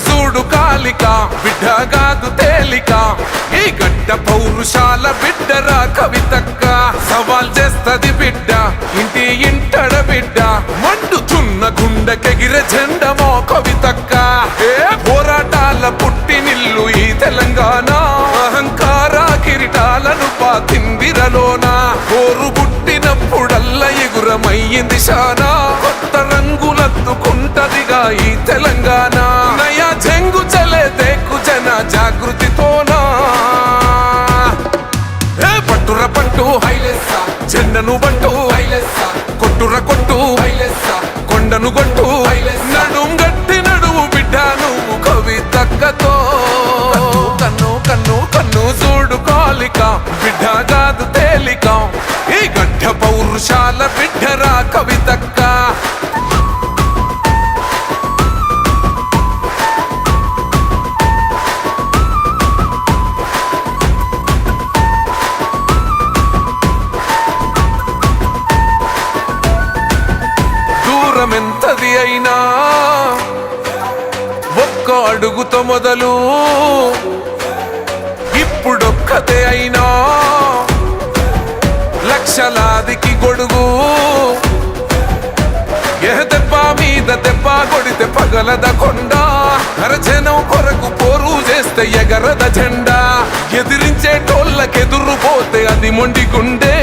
చూడు కాలిక బిడ్డ కాదు తేలిక ఈ గడ్డ పౌరుషాల బిడ్డరా కవితక్క సవాల్ చేస్తది బిడ్డ ఇంటి ఇంటడ బిడ్డ మండుతున్న గుండెకెగిరే జెండమో కవితక్క ఏ పోరాటాల పుట్టినిల్లు ఈ తెలంగాణ అహంకార కిరీటాలను పాతిందిరలోన కోరు పుట్టినప్పుడల్ల ఎగురమయ్యింది శానా కొత్త రంగులద్దుకుంటదిగా ఈ తెలంగాణ నయా చెంగు చలే దేకు జన జాగృతితోనా ఏ పట్టుర పట్టు హైలెస్సా జెండను బట్టు హైలెస్సా కొట్టుర కొట్టు హైలెస్సా కొండను కొట్టు నడుం గట్టి నడువు బిడ్డ నువ్వు కవితక్కతో కన్ను కన్ను కన్ను చూడు కాలిక బిడ్డ కాదు తేలిక ఈ గడ్డ పౌరుషాల బిడ్డరా కవితక్క దూరమెంతది అయినా ఒక్క అడుగుతో మొదలు ఇప్పుడొక్కతే అయినా లక్షలాదికి గొడుగు ఏ దెబ్బ మీద దెబ్బ కొడితే పగలద కొండ అరజనం కొరకు పోరు చేస్తే ఎగరద జెండా ఎదిరించేటోళ్ళకెదురు పోతే అది మొండి గుండె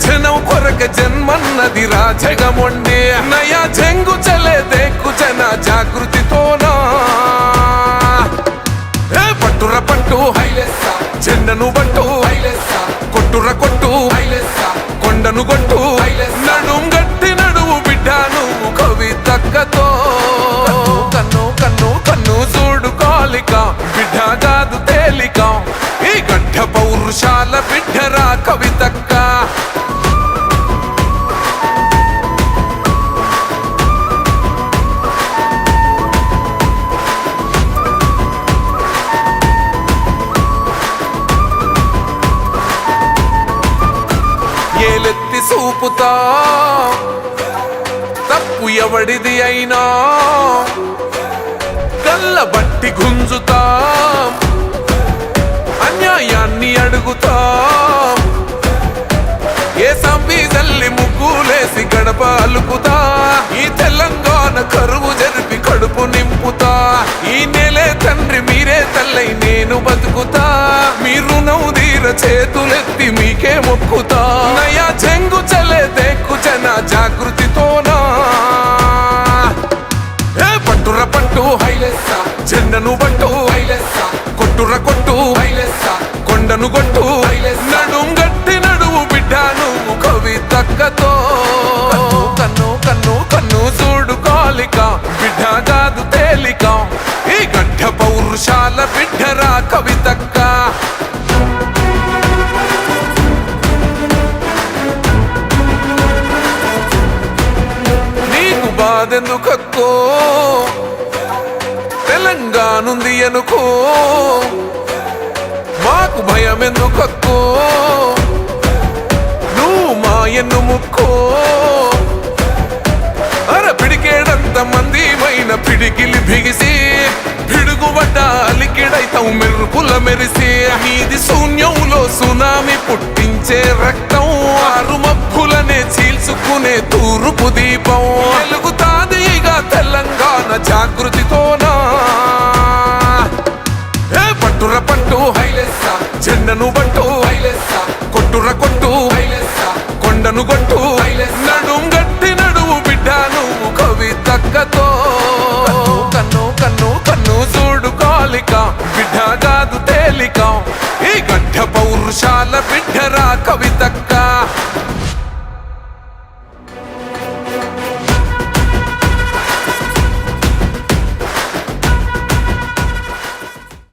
జనం కొరక జన్మన్నది రాజగమొండే నయా చెంగు చలే దేకు జన జాగృతితోనా ఏ పట్టుర పట్టు హైలెస్సా జెండను బట్టు హైలెస్సా కొట్టుర కొట్టు హైలెస్సా కొండను కొట్టు నడుం గట్టి నడువు బిడ్డ నువ్వు కవితక్కతో కన్ను కన్ను కన్ను చూడు కాలిక బిడ్డ కాదు తేలిక ఈ గడ్డ పౌరుషాల బిడ్డరా కవితక్క ఏలెత్తి చూపుతా తప్పు ఎవడిది అయినా కళ్ళబట్టి గుంజుతా అన్యాయాన్ని అడుగుతా ఏ సంబీజల్లి ముగ్గులేసి గడప అలుకుతా ఈ తెలంగాణ కరువు జరిపి కడుపు నింపుతా ఈ నెలే తండ్రి మీరే తల్లై నేను బతుకుతా మీ రుణం తీర చేతులెత్తి మీకే మొక్కుతా నయా చెంగు చలే దేకు జన జాగృతితోనా ఏ పట్టుర పట్టు హైలెస్సా జెండను బట్టు హైలెస్సా కొట్టుర కొట్టు హైలెస్సా కొండను కొట్టు నడుం గట్టి నడువు బిడ్డ నువ్వు కవితక్కతో కన్ను కన్ను కన్ను చూడు కాలిక బిడ్డ కాదు తేలిక ఈ గడ్డ పౌరుషాల బిడ్డరా కవితక్క నీకు బాధెందుకక్కో తెలంగాణుంది అనుకో మాకు భయం ఎందుకక్కో నువ్వు మా ఎన్ను ముక్కో అర పిడికేడంత మంది మైన పిడికిలి బిగిసి పిడుగుబడ్డ అలికిడైతావు మెరుపుల మెరిసి నీది శూన్యంలో సునామి పుట్టించే రక్తం ఆరు మబ్బులనే చీల్చుకునే తూర్పు దీపం వెలుగుతాదిగా తెలంగాణ జాగృతితోనా ఏ పట్టుర పట్టు హైలెస్సా జెండను బట్టు హైలెస్సా కొట్టుర కొట్టు హైలెస్సా కొండను కొట్టు నడుం గట్టి నడువు బిడ్డ నువ్వు కవితక్కతో కన్ను కన్ను కన్ను చూడు కాలిక బిడ్డ కాదు తేలిక ఈ గడ్డ పౌరుషాల బిడ్డరా కవి